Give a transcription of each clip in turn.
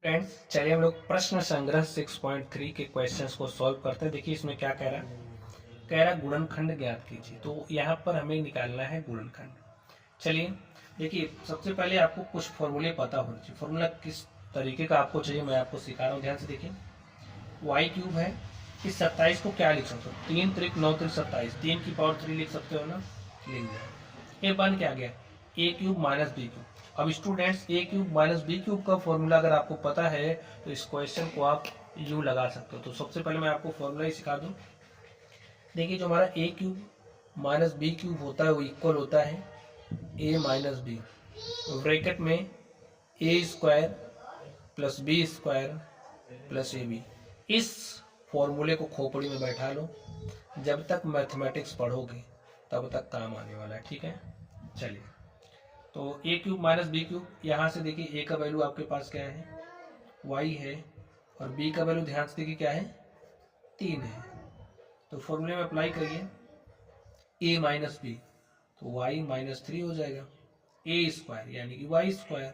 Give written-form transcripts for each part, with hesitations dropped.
Friends, चलिए हम लोग प्रश्न संग्रह 6.3 के क्वेश्चंस को सॉल्व करते हैं। देखिए इसमें क्या कह रहा गुणनखंड ज्ञात कीजिए। तो यहाँ पर हमें निकालना है गुणनखंड। चलिए देखिए, सबसे पहले आपको कुछ फॉर्मूले पता होने चाहिए। फॉर्मूला किस तरीके का आपको चाहिए मैं आपको सिखा रहा हूँ, ध्यान से देखिए। वाई क्यूब है, इस 27 को क्या लिख सकते हो? 3 त्रिक 9 त्रिक 27, 3 की पावर 3 लिख सकते हो ना, लिख दिया। ये बन क्या गया? ए क्यूब माइनस बी क्यूब। अब स्टूडेंट्स, ए क्यूब माइनस बी क्यूब का फॉर्मूला अगर आपको पता है तो इस क्वेश्चन को आप यूं लगा सकते हो। तो सबसे पहले मैं आपको फॉर्मूला ही सिखा दूं। देखिए, जो हमारा ए क्यूब माइनस बी क्यूब होता है वो इक्वल होता है ए माइनस बी, ब्रैकेट में A square plus B square plus A B. इस फॉर्मूले को खोपड़ी में बैठा लो, जब तक मैथमेटिक्स पढ़ोगे तब तक काम आने वाला है, ठीक है। चलिए, तो ए क्यूब माइनस बी क्यूब, यहाँ से देखिए ए का वैल्यू आपके पास क्या है? वाई है, और बी का वैल्यू ध्यान से देखिए क्या है? 3 है। तो फॉर्मूले में अप्लाई करिए ए माइनस बी, तो वाई माइनस 3 हो जाएगा। ए स्क्वायर यानी कि y square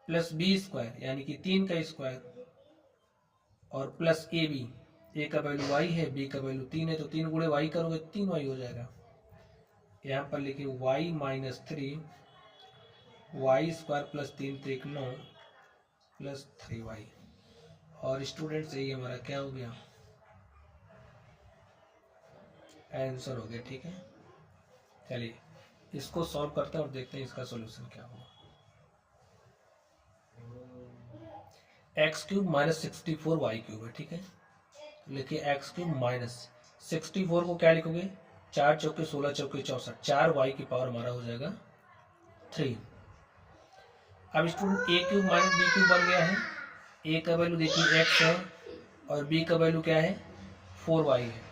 plus B square यानी कि 3 का स्क्वायर और प्लस ए बी। ए का वैल्यू वाई है, बी का वैल्यू 3 है, तो 3 गुणे वाई करोगे 3 वाई हो जाएगा। यहाँ पर लिखिए y minus 3, y square plus 3 त्रिक 9 प्लस 3y। और स्टूडेंट्स यही हमारा क्या हो गया? आंसर हो गया, ठीक है। चलिए इसको सॉल्व करते हैं और देखते हैं इसका सॉल्यूशन क्या होगा। X cube minus 64 y cube है, ठीक है। लिखिए एक्स क्यूब माइनस 64 को क्या लिखोगे? 4 चौके 16 चौके 64, 4 वाई की पावर हमारा हो जाएगा 3। अब स्टूडेंट ए क्यूब माइनस बी क्यूब बन गया है। ए का वैल्यू देखिए एक्स है और बी का वैल्यू क्या है? 4y है।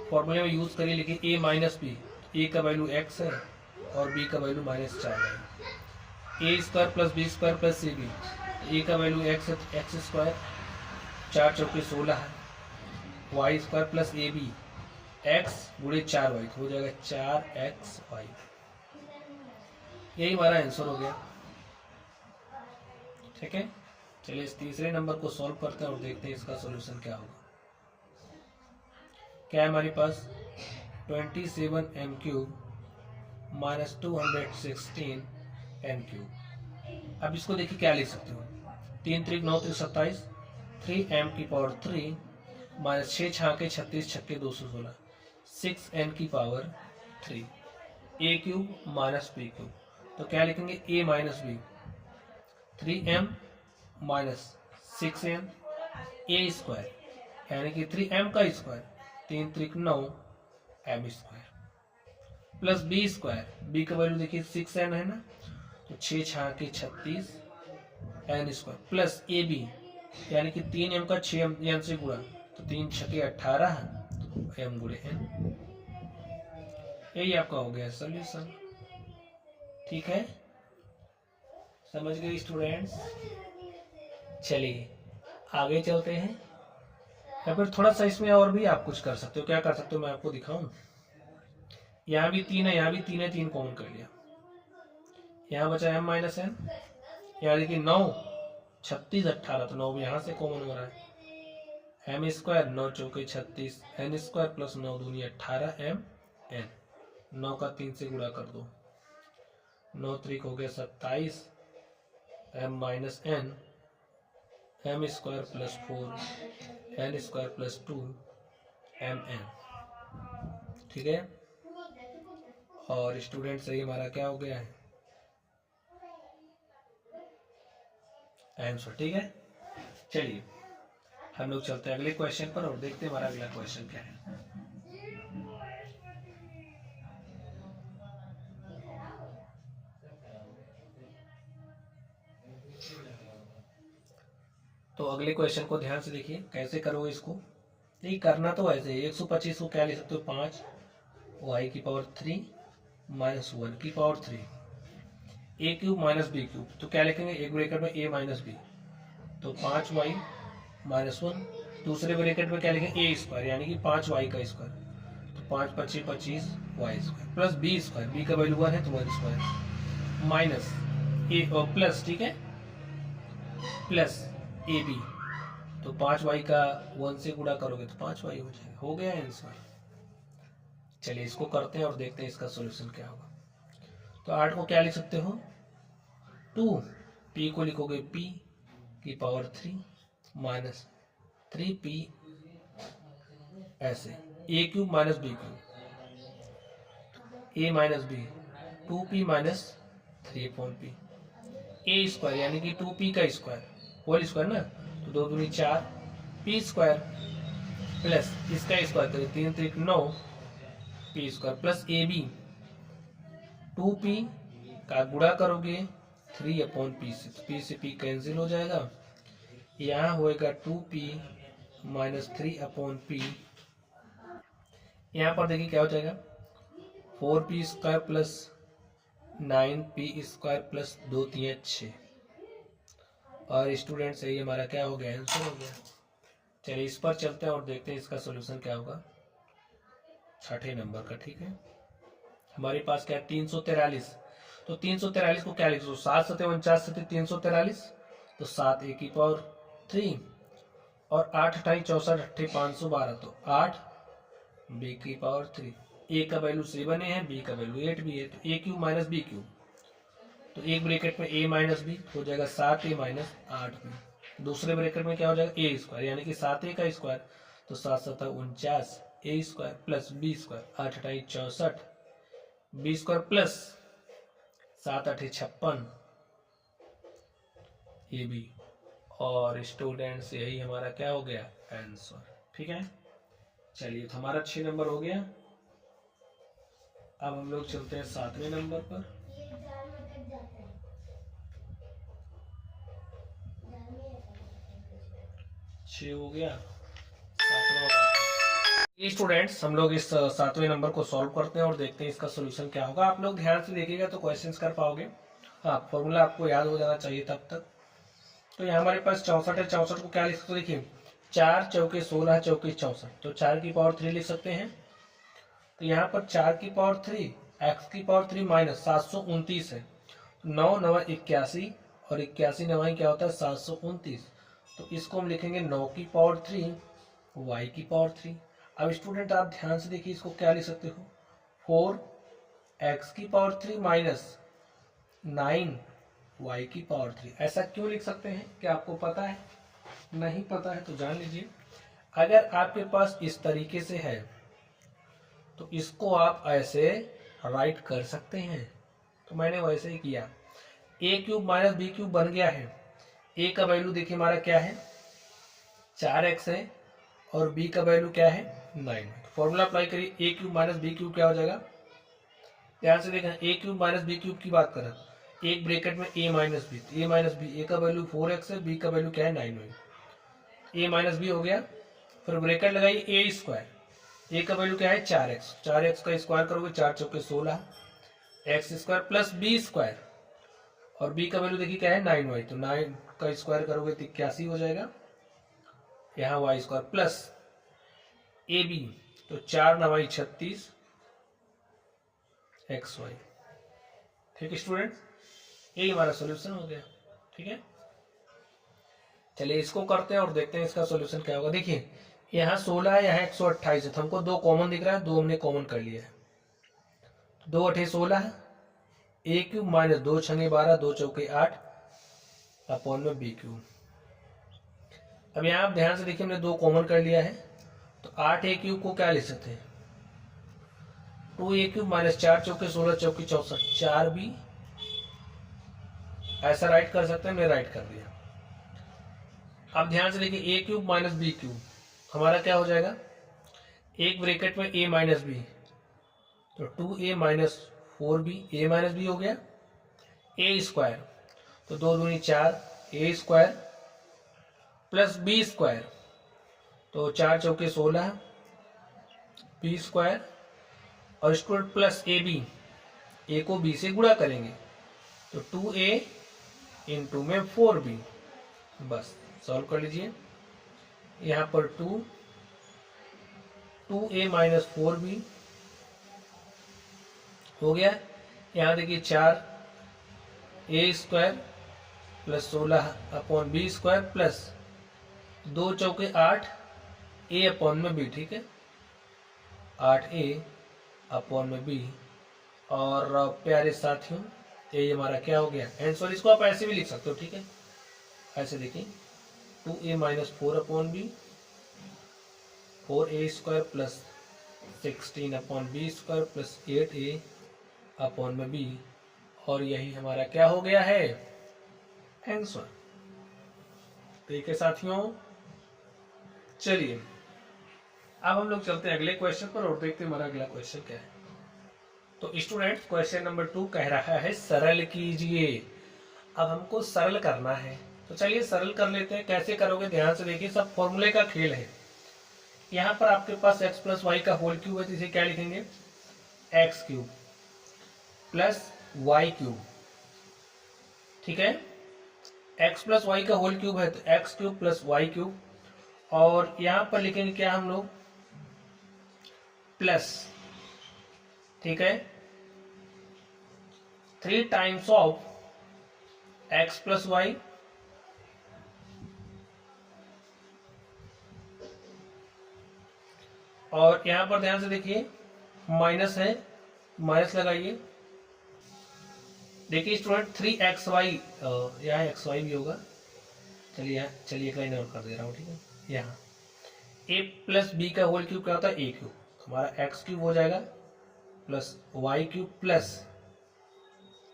फॉर्मूले में यूज करिए, लिखिए ए माइनस बी, ए का वैल्यू एक्स है और बी का वैल्यू माइनस 4 है। A square plus B square plus C B, A का वैल्यू एक्स है, एक्स स्क्वायर 4 चौके 16 है, वाई स्क्वायर प्लस ए बी एक्स गुणे 4y, तो हो जाएगा 4xy। यही हमारा आंसर हो गया, ठीक है। चलिए इस तीसरे नंबर को सॉल्व करते हैं और देखते हैं इसका सॉल्यूशन क्या होगा। क्या है हमारे पास? 27 m cube minus 216 m cube. अब इसको देखिए क्या लिख सकते हो? 3 त्रिक 9 त्रिक 27, 3 एम की पावर 3 माइनस 6 छाके 36 छक्के 216, 6 एन की power 3। A cube minus B cube, तो क्या लिखेंगे? A minus B, 3m minus 6m A square यानी कि 3m का स्क्वायर, 3 त्रिक 9 m square plus B square, B का वैल्यू देखिए 6n है ना, तो 6 छाके 36 n स्क्वायर प्लस ए बी यानी कि 3m का 6m से गुणा, तो 3 छके 18 m गुणे n। यही आपका हो गया सोल्यूशन, ठीक है। समझ गए स्टूडेंट्स? चलिए आगे चलते हैं। या फिर थोड़ा सा इसमें और भी आप कुछ कर सकते हो। क्या कर सकते हो मैं आपको दिखाऊं। यहाँ भी 3 है, यहाँ भी 3 है, 3 कॉमन कर लिया, यहाँ बचा m माइनस एन, यहाँ देखिए 9 36 18, तो 9 यहाँ से कॉमन हो रहा है। एम स्क्वायर 9 चौके 36, एन स्क्वायर प्लस 9 दूनी 18 m n, 9 का 3 से गुणा कर दो, 9 त्रिक हो गया 27 m minus n, m square plus 4 n square plus 2 m n, ठीक है। और स्टूडेंट सही हमारा क्या हो गया है? आंसर, ठीक है। चलिए हम लोग चलते हैं अगले क्वेश्चन पर और देखते हैं हमारा अगला क्वेश्चन क्या है। तो अगले क्वेश्चन को ध्यान से देखिए, कैसे करोगे इसको। यही करना तो ऐसे 125 को क्या ले सकते हो? 5 वाई की पावर 3 माइनस 1 की power 3, A cube minus B cube, तो क्या लिखेंगे? एक ब्रैकेट में ए माइनस बी, तो 5 वाई माइनस 1, दूसरे ब्रैकेट में क्या लिखेंगे? ए स्क्वायर यानी कि 5 वाई का स्क्वायर, तो 5 25 25 y square plus B square, B का वैल्यू 1 है तो 1 स्क्वायर माइनस ए और प्लस, ठीक है, प्लस ए बी, तो 5y का 1 से गुणा करोगे तो 5y हो जाएगा। हो गया आंसर। चलिए इसको करते हैं और देखते हैं इसका सॉल्यूशन क्या होगा। तो 8 को क्या लिख सकते हो 2, p को लिखोगे p की पावर 3 माइनस 3p ऐसे, a cube minus B cube, a minus b 2p minus 3/p, a square यानी कि 2p का स्क्वायर होल स्क्वायर ना, तो 2 दूनी 4 p स्क्वायर प्लस इसका स्क्वायर करें 3 3 9 p स्क्वायर प्लस ए बी 2p का गुणा करोगे 3/p से, तो p से p कैंसिल हो जाएगा। यहाँ होएगा 2p माइनस 3/p। यहाँ पर देखिए क्या हो जाएगा 4p square plus 9p square plus 2 3 6। और स्टूडेंट से ये हमारा क्या हो गया आंसर हो गया। चलिए इस पर चलते हैं और देखते हैं इसका सॉल्यूशन क्या होगा 6ठे नंबर का। ठीक है, हमारे पास क्या है 343। तो 343 को क्या लिख दो 7 सते 49 सते 343, तो 7 a की पावर 3 और 8 अट्ठाई 64 अट्ठे 512, तो 8 b की पावर 3। a का वैल्यू 7 है, b का वैल्यू 8 भी है, तो a cube minus B cube, तो एक ब्रैकेट में a माइनस बी हो जाएगा 7a माइनस 8b। दूसरे ब्रैकेट में क्या हो जाएगा a स्क्वायर यानी कि 7a का स्क्वायर, तो 7 सता 49 a square plus b square 8 अट्ठाई 64 b square plus 7 अट्ठे 56 ये भी। और स्टूडेंट्स यही हमारा क्या हो गया आंसर। ठीक है, चलिए तो हमारा 6 नंबर हो गया। अब हम लोग चलते हैं 7वें नंबर पर। हो गया 7वां। स्टूडेंट्स हम लोग इस 7वें नंबर को सॉल्व करते हैं और देखते हैं इसका सॉल्यूशन क्या होगा। आप लोग ध्यान से देखिएगा तो क्वेश्चंस कर पाओगे। हाँ, फॉर्मूला आपको याद हो जाना चाहिए तब तक। तो यहाँ हमारे पास 64 है, 64 को क्या लिख सकते हो देखिए 4 चौके 16 चौके 64, तो 4 की पावर 3 लिख सकते हैं। तो यहाँ पर 4 की पावर 3 x की पावर 3 माइनस 729 है, 9 9 81 और 81 9 क्या होता है 729, तो इसको हम लिखेंगे 9 की पावर 3 y की पावर 3। अब स्टूडेंट आप ध्यान से देखिए इसको क्या लिख सकते हो 4x की पावर 3 माइनस 9 y की पावर 3। ऐसा क्यों लिख सकते हैं, क्या आपको पता है? नहीं पता है तो जान लीजिए। अगर आपके पास इस तरीके से है तो इसको आप ऐसे राइट कर सकते हैं, तो मैंने वैसे ही किया। a cube minus B cube बन गया है। a का वैल्यू देखिए हमारा क्या है 4x है और b का वैल्यू क्या है 9। फॉर्मूला अप्लाई करिए a cube minus B cube क्या हो जाएगा, ध्यान से देखना a cube minus B cube की बात करें एक ब्रैकेट में a minus b, a minus b, a का वैल्यू 4x है, b का वैल्यू क्या है 9 है, a माइनस बी हो गया। फिर ब्रैकेट लगाइए a स्क्वायर, a का वैल्यू क्या है 4x, 4x का स्क्वायर करोगे 4 चौके 16 x square plus b square और b का वैल्यू देखिए क्या है 9y, तो 9 का स्क्वायर करोगे तो 81 हो जाएगा। यहाँ y स्क्वायर प्लस ए बी, तो 4 9 36 xy। ठीक है स्टूडेंट, यही हमारा सॉल्यूशन हो गया। ठीक है, चलिए इसको करते हैं और देखते हैं इसका सॉल्यूशन क्या होगा। देखिए यहाँ 16 है, यहाँ 128 है, तो हमको 2 कॉमन दिख रहा है, 2 हमने कॉमन कर लिया है। 2 अठे 16 है, a क्यूब माइनस 2 छंगे 12 2 चौके 8 अपॉन में b क्यूब। अब यहाँ आप ध्यान से देखिए हमने 2 कॉमन कर लिया है, तो 8a क्यूब को क्या लिख सकते हैं 2a क्यूब माइनस 4 चौके 16 चौके 64 4b, ऐसा राइट कर सकते हैं, हमने राइट कर दिया। अब ध्यान से देखिए a cube minus B cube हमारा क्या हो जाएगा, एक ब्रैकेट में a माइनस बी, तो 2a minus 4b, a minus B हो गया, a स्क्वायर, तो 2 दूनी 4 a square plus b square, तो 4 चौके 16 b स्क्वायर और square plus A b, a को b से गुणा करेंगे तो 2a इंटू में 4b, बस सॉल्व कर लीजिए। यहाँ पर 2a माइनस 4b हो गया। यहाँ देखिए 4 a square plus 16/b² plus 2 चौके 8 a/b, ठीक है, 8a/b। और प्यारे साथियों, ये हमारा क्या हो गया आंसर। इसको आप ऐसे भी लिख सकते हो, ठीक है, ऐसे देखिए 2a - 4/b 4a² plus 16/b² plus 8a/b, और यही हमारा क्या हो गया है आंसर। ठीक है साथियों, चलिए अब हम लोग चलते हैं अगले क्वेश्चन पर और देखते हैं हमारा अगला क्वेश्चन क्या है। तो स्टूडेंट क्वेश्चन नंबर 2 कह रहा है सरल कीजिए। अब हमको सरल करना है, तो चलिए सरल कर लेते हैं। कैसे करोगे ध्यान से देखिए, सब फॉर्मूले का खेल है। यहाँ पर आपके पास x + y का होल क्यूब है, तो इसे क्या लिखेंगे x³ प्लस y³, ठीक है, x + y का होल क्यूब है तो x³ प्लस y³, और यहाँ पर लिखेंगे क्या हम लोग प्लस, ठीक है, 3 टाइम्स ऑफ x + y और यहां पर ध्यान से देखिए माइनस है, माइनस लगाइए। देखिए स्टूडेंट 3xy, यहाँ xy भी होगा, चलिए एक लाइन और कर दे रहा हूँ, ठीक है। यहाँ a + b का होल क्यूब क्या होता है a³, हमारा x³ हो जाएगा plus y³ plus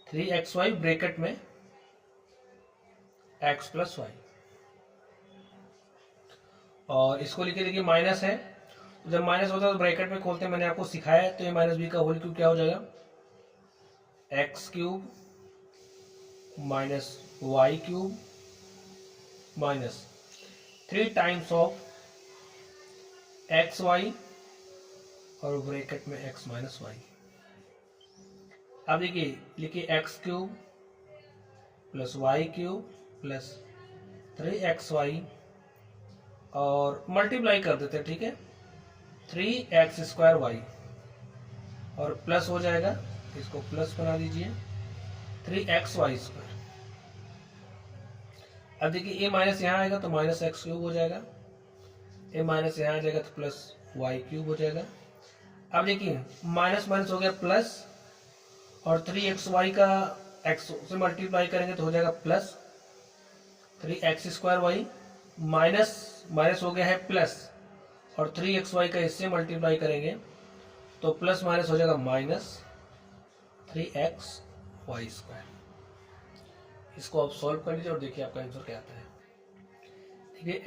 3xy bracket में x + y, और इसको लिखे देखिए माइनस है, जब माइनस होता है तो ब्रैकेट में खोलते हैं, मैंने आपको सिखाया है। तो ये -b का होल क्यूब क्या हो जाएगा x³ minus y³ minus 3 times of xy और ब्रैकेट में x - y। अब देखिए लिखिए x³ plus y³ plus 3xy और मल्टीप्लाई कर देते हैं, ठीक है, 3x² y और प्लस हो जाएगा, इसको प्लस बना दीजिए 3xy²। अब देखिए a माइनस यहाँ आएगा तो -x³ हो जाएगा, a माइनस यहाँ आ जाएगा तो प्लस y³ हो जाएगा। अब देखिए माइनस माइनस हो गया प्लस, और 3xy का x से मल्टीप्लाई करेंगे तो हो जाएगा plus 3x² y, minus minus हो गया है प्लस, और 3xy का इससे मल्टीप्लाई करेंगे तो प्लस माइनस हो जाएगा माइनस 3xy²। इसको आप सॉल्व कर लीजिए और देखिए आपका आंसर क्या आता है। देखिए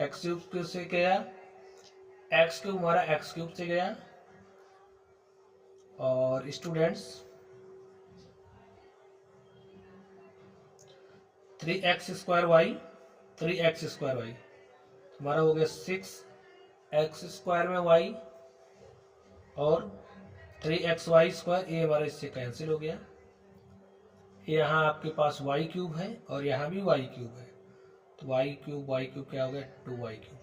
x³ से गया, x³ हमारा x³ से गया, और स्टूडेंट्स 3x² y हमारा हो गया 6x² में y और 3xy², ये हमारा इससे कैंसिल हो गया। यहाँ आपके पास y³ है और यहाँ भी y³ है, तो y³ क्या हो गया 2y³।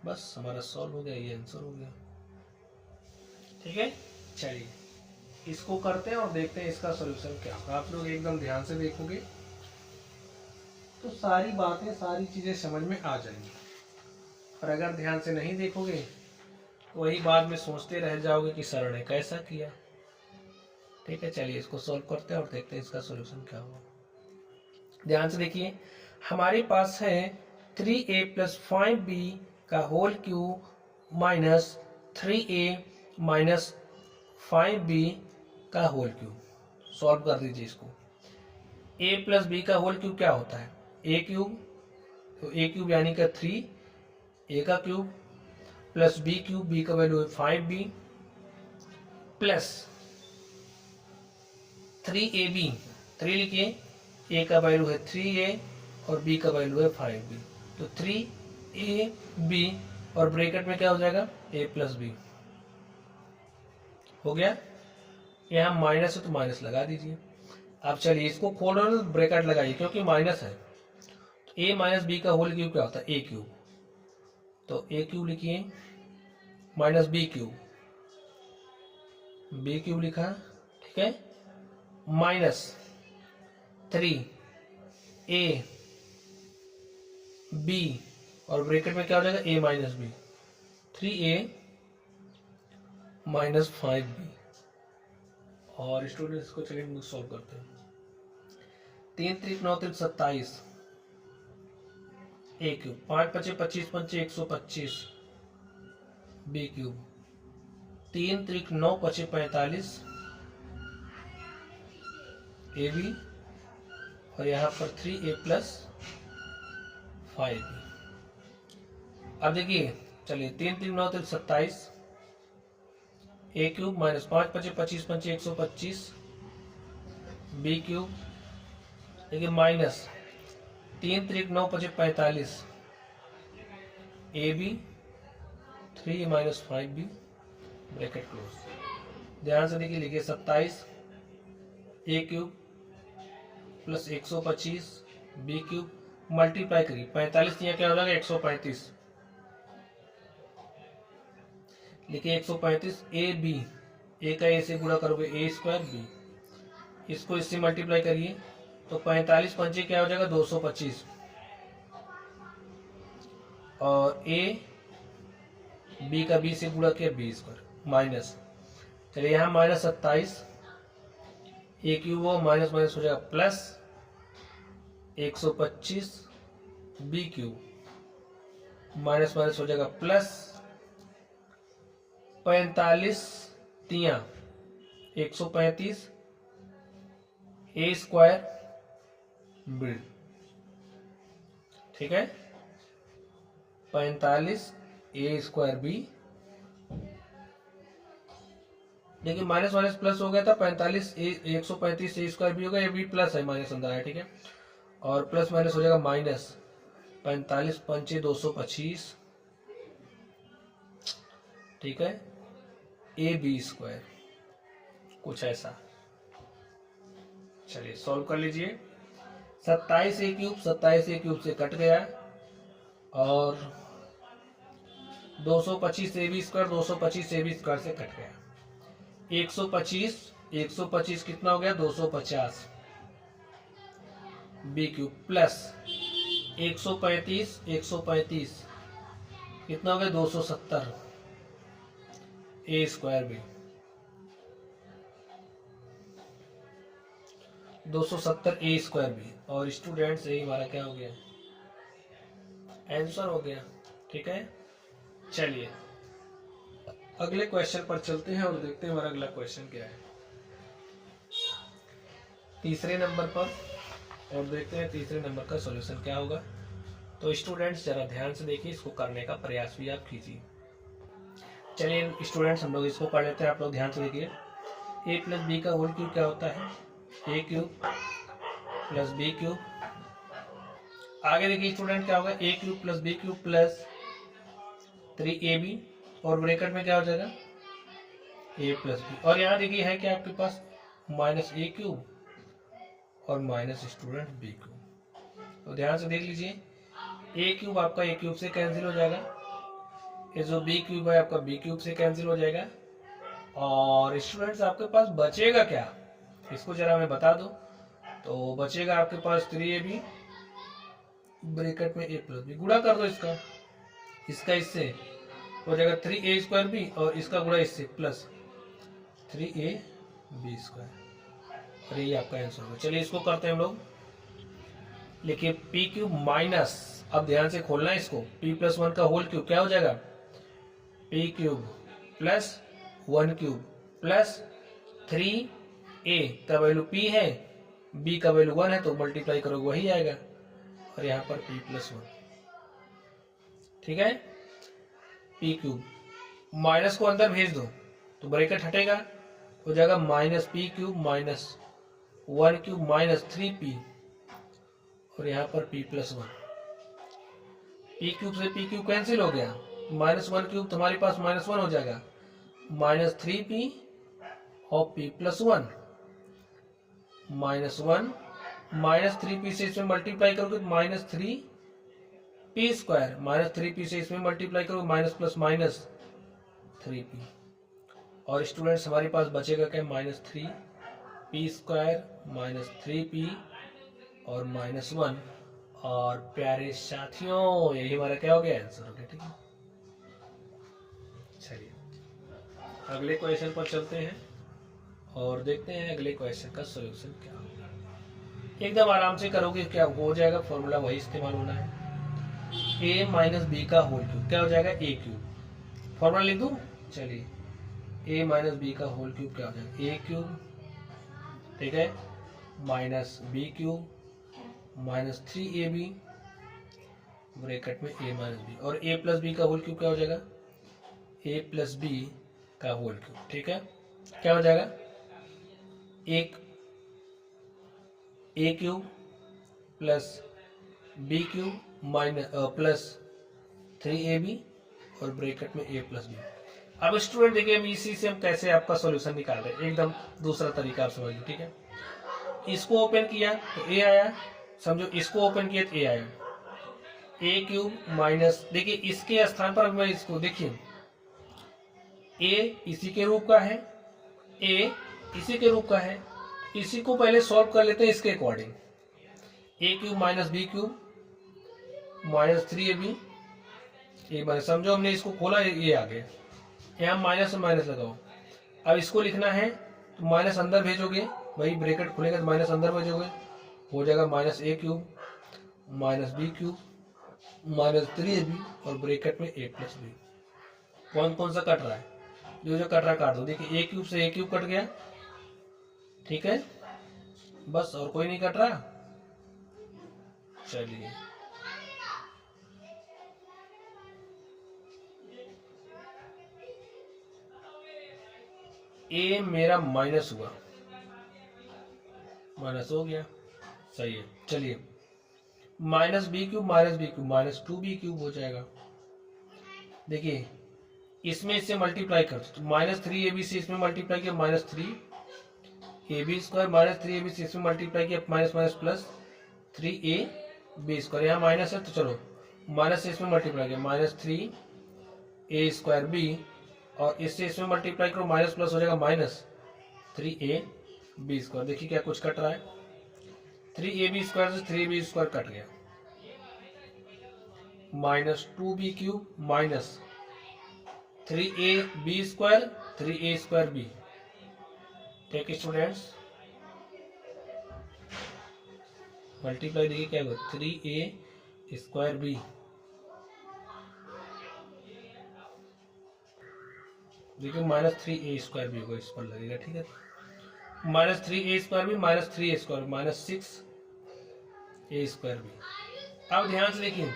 बस हमारा सॉल्व हो गया, ये आंसर हो गया। ठीक है, चलिए इसको करते हैं और देखते हैं इसका सॉल्यूशन क्या होगा। आप लोग एकदम ध्यान से देखोगे तो सारी बातें, सारी चीजें समझ में आ जाएंगी, और अगर ध्यान से नहीं देखोगे तो वही बाद में सोचते रह जाओगे कि सर ने कैसा किया। ठीक है, चलिए इसको सॉल्व करते हैं और देखते हैं इसका सॉल्यूशन क्या होगा। ध्यान से देखिए, हमारे पास है 3a + 5b का whole cube minus 3a minus 5b का होल क्यूब। सॉल्व कर दीजिए इसको। a + b का होल क्यूब क्या होता है a³, तो a³ यानी कि 3 a का क्यूब प्लस b³ b का वैल्यू है 5b प्लस 3ab, 3 लिखिए, a का वैल्यू है 3a और b का वैल्यू है 5b, तो 3ab और ब्रैकेट में क्या हो जाएगा a + b हो गया। यहाँ माइनस है तो माइनस लगा दीजिए। अब चलिए इसको खोल रहे हो तो ब्रैकेट लगाइए, क्योंकि माइनस है। तो a - b का होल क्यूब क्या होता है a³, तो a³ लिखिए माइनस b³ लिखा, ठीक है, माइनस 3a b और ब्रैकेट में क्या हो जाएगा a minus B, 3a minus 5b। और स्टूडेंट्स को चलिए हम लोग सॉल्व करते हैं। 3 त्रिक 9 त्रिक 27 a क्यूब, 5 पचे 25 पंचे 125 b क्यूब, 3 त्रिक 9 पचे 45 ए बी और यहाँ पर 3a प्लस 5b। अब देखिए चलिए 3 3 9 3 27 a क्यूब माइनस 5 पचे 25 पंचे 125 b क्यूब, देखिए माइनस 3 त्रिक 9 पचे 45 A B 3 minus 5b bracket close. ध्यान से देखिए लिखिए 27 ए cube plus 125 B cube multiply करिए 45 यहाँ क्या हो जाएगा 135, लिखिए 135 ए बी, ए का ए से गुणा करोगे ए स्क्वायर बी, इसको इससे मल्टीप्लाई करिए तो 45 पंचे क्या हो जाएगा 225 और ए बी का बी से गुणा किया बी स्क्वायर माइनस, चलिए यहाँ माइनस 27 ए क्यूब वो माइनस माइनस हो जाएगा plus 125 B cube minus minus हो जाएगा प्लस 45 तिया 135 ए स्क्वायर बी, ठीक है 45 ए स्क्वायर बी। देखिए माइनस माइनस प्लस हो गया था 45 135 ए स्क्वायर बी हो गया, ये बी प्लस है माइनस अंदर है, ठीक है और प्लस माइनस हो जाएगा माइनस 45 पंचे 225, ठीक है ए बी स्क्वायर कुछ ऐसा। चलिए सॉल्व कर लीजिए। 27 ए क्यूब से कट गया और 225 a b square 225 a b square से कट गया, 125 कितना हो गया 250 बी क्यूब प्लस 135 कितना हो गया 270 ए स्क्वायर बी, 270 ए स्क्वायर बी। और स्टूडेंट्स यही हमारा क्या हो गया आंसर हो गया, ठीक है। चलिए अगले क्वेश्चन पर चलते हैं और देखते हैं हमारा अगला क्वेश्चन क्या है तीसरे नंबर पर, और देखते हैं तीसरे नंबर का सॉल्यूशन क्या होगा। तो स्टूडेंट्स जरा ध्यान से देखिए, इसको करने का प्रयास भी आप कीजिए। चलिए स्टूडेंट्स हम लोग इसको पढ़ लेते हैं, आप लोग ध्यान से देखिए। ए प्लस बी का होल क्यूब क्या होता है A cube plus B cube, आगे देखिए स्टूडेंट क्या होगा A cube plus B cube plus 3ab और ब्रैकेट में क्या हो जाएगा ए प्लस बी, और यहाँ देखिए है क्या आपके पास माइनस ए क्यूब और माइनस स्टूडेंट बी क्यूब। तो ध्यान से देख लीजिए ए क्यूब आपका ए क्यूब से कैंसिल हो जाएगा, ये जो बी क्यूब है आपका बी क्यूब से कैंसिल हो जाएगा, और स्टूडेंट्स आपके पास बचेगा क्या इसको जरा मैं बता दूं। तो बचेगा आपके पास 3ab ब्रैकेट में ए प्लस बी, गुणा कर दो इसका इससे हो जाएगा 3a स्क्वायर बी और इसका गुणा इससे प्लस 3a बी स्क्वायर, और ये आपका आंसर होगा। चलिए इसको करते हैं हम लोग, लिखिए पी क्यूब माइनस, अब ध्यान से खोलना है इसको, p प्लस 1 का होल क्यूब क्या हो जाएगा p cube plus 1 cube plus 3a का वैल्यू p है, b का वैल्यू 1 है तो मल्टीप्लाई करोगे वही आएगा, और यहाँ पर p प्लस 1, ठीक है p क्यूब माइनस को अंदर भेज दो तो ब्रैकेट हटेगा, हो जाएगा minus p cube minus 1 cube minus 3p, और यहाँ पर p प्लस 1, p क्यूब से p क्यूब कैंसिल हो गया, माइनस 1 क्यूब तुम्हारे पास माइनस 1 हो जाएगा, माइनस 3p और p plus 1 minus 1 minus 3p से इसमें मल्टीप्लाई करोगे minus 3p square, minus 3p से इसमें मल्टीप्लाई करोगे माइनस प्लस माइनस 3p, और स्टूडेंट्स हमारे पास बचेगा क्या minus 3p square minus 3p और -1। और प्यारे साथियों यही हमारा क्या हो गया, आंसर हो गया। ठीक है, चलिए अगले क्वेश्चन पर चलते हैं और देखते हैं अगले क्वेश्चन का सॉल्यूशन क्या होगा। एकदम आराम से करोगे, क्या हो जाएगा, फॉर्मूला वही इस्तेमाल होना है। a माइनस बी का होल क्यूब क्या हो जाएगा, a क्यूब। फॉर्मूला लिख दूं, चलिए a माइनस बी का होल क्यूब क्या हो जाएगा, a क्यूब, ठीक है, minus B cube minus 3ab bracket में a माइनस बी, और a प्लस बी का होल क्यूब क्या हो जाएगा, a प्लस बी का होल क्यूब। ठीक है, क्या हो जाएगा, एक a cube plus B cube minus plus 3ab और ब्रैकेट में a प्लस बी। अब स्टूडेंट देखिए, हम इसी से हम कैसे आपका सॉल्यूशन निकाल रहे हैं, एकदम दूसरा तरीका आप समझ लो। ठीक है, इसको ओपन किया तो a आया, समझो इसको ओपन किया तो a आया, a क्यूब माइनस, देखिए इसके स्थान पर मैं इसको, देखिए a इसी के रूप का है, a इसी के रूप का है, इसी को पहले सॉल्व कर लेते हैं इसके according. a cube minus B cube minus 3ab, ये माइनस, समझो हमने इसको खोला, ये आ गया, यहाँ माइनस और माइनस लगाओ। अब इसको लिखना है तो माइनस अंदर भेजोगे, वही ब्रैकेट खुलेगा तो माइनस अंदर भेजोगे, हो जाएगा minus a cube minus B cube minus 3ab और ब्रैकेट में a प्लस बी। कौन कौन सा कट रहा है, जो जो कट रहा है काट दो। देखिए a क्यूब से a क्यूब कट गया, ठीक है, बस, और कोई नहीं कट रहा। चलिए a मेरा माइनस हुआ, माइनस हो गया, सही है। चलिए minus B cube minus 2b cube हो जाएगा। देखिए इसमें इससे मल्टीप्लाई कर तो माइनस 3ab से इसमें मल्टीप्लाई किया minus 3ab square minus 3ab से इसमें मल्टीप्लाई किया minus minus plus 3ab square, यहाँ माइनस है तो चलो माइनस से इसमें मल्टीप्लाई किया माइनस 3a स्क्वायर बी, और इससे इसमें मल्टीप्लाई करो माइनस प्लस हो जाएगा माइनस 3ab स्क्वायर। देखिए क्या कुछ कट रहा है, 3ab स्क्वायर से 3ab स्क्वायर कट गया, minus 2b cube minus 3ab square 3a square b. ठीक है स्टूडेंट्स, मल्टीप्लाई देखिए क्या होगा, 3a स्क्वायर बी, देखिए माइनस 3a स्क्वायर बी होगा, इस पर लगेगा। ठीक है, minus 3a square b minus 3a square minus 6a square b. अब ध्यान से देखिए,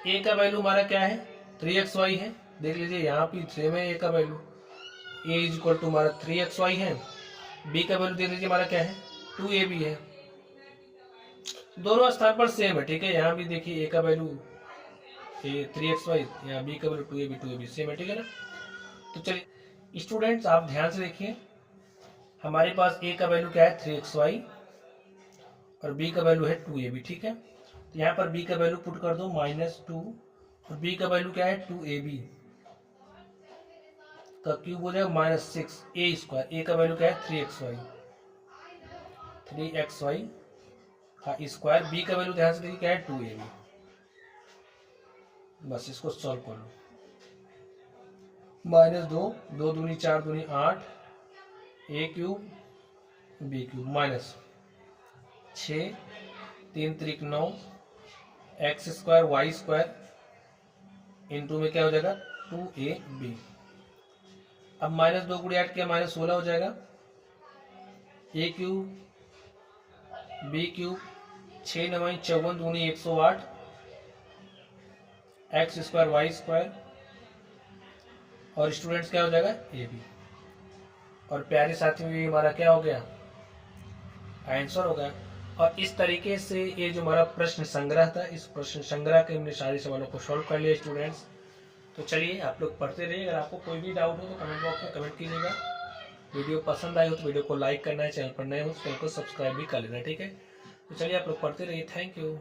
a का वैल्यू हमारा क्या है, 3xy है, देख लीजिए यहाँ भी सेम है, a का value a is equal to हमारा 3xy है, b का वैल्यू देख लीजिए हमारा क्या है, 2ab है, दोनों स्थान पर सेम है। ठीक है, यहाँ भी देखिए a का वैल्यू 3xy, यहाँ b का वैल्यू 2ab सेम है। ठीक है ना, तो चलिए स्टूडेंट्स आप ध्यान से देखिए, हमारे पास a का वैल्यू क्या है 3xy और b का वैल्यू है 2ab। ठीक है, तो यहाँ पर b का वैल्यू पुट कर दो -2 और b का वैल्यू क्या है 2ab का क्यूब हो जाएगा -6a स्क्वायर, a का वैल्यू क्या है 3xy का स्क्वायर, b का वैल्यू ध्यान से देखिए क्या है 2ab। बस इसको सॉल्व कर लो, -2 2 दूनी 4 दूनी 8 a cube b cube minus 6 3 त्रिक 9 x square y square into में क्या हो जाएगा 2ab। अब -2 गुणे 8 किया -16 हो जाएगा, a क्यूब b क्यूब 6 9 54 दूनी 108 x स्क्वायर y स्क्वायर, और स्टूडेंट्स क्या हो जाएगा ab। और प्यारे साथियों ये हमारा क्या हो गया, आंसर हो गया। और इस तरीके से ये जो हमारा प्रश्न संग्रह था, इस प्रश्न संग्रह के हमने सारे सवालों को सॉल्व कर लिया स्टूडेंट्स। तो चलिए आप लोग पढ़ते रहिए, अगर आपको कोई भी डाउट हो तो कमेंट बॉक्स में कमेंट कीजिएगा। वीडियो पसंद आए हो तो वीडियो को लाइक करना है, चैनल पर नए हो तो चैनल को सब्सक्राइब भी कर लेना। ठीक है, तो चलिए आप लोग पढ़ते रहिए, थैंक यू।